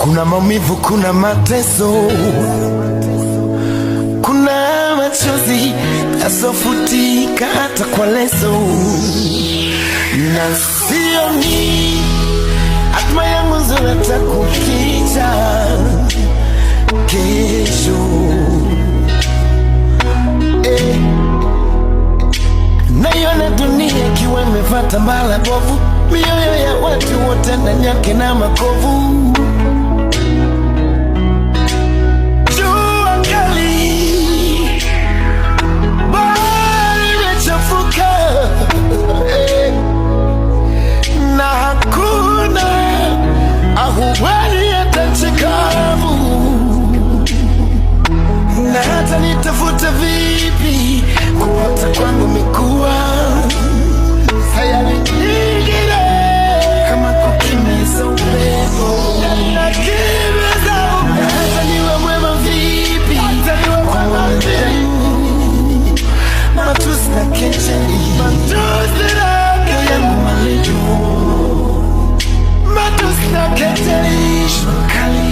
Kuna maumivu, kuna mateso, kuna machozi yasofutika hata kwa leso, na sioni hatma yangu nzuri hata kukicha kesho. Naiona dunia ikiwa imevata mbala bovu, mioyo ya watu wote ndani yake na makovu. Jua kali bahari imechafuka, na hakuna ahueni hata chikavu. Na hata nitafuta vipi, kupata kwangu mikuwa sayari nyingine, kama kukimbiza upepo. Nakimbiza upepo. Na hata niwe mwema vipi, kwa wanadamu, matusi na kejeli, matusi na kejeli, matusi na kejeli, shukali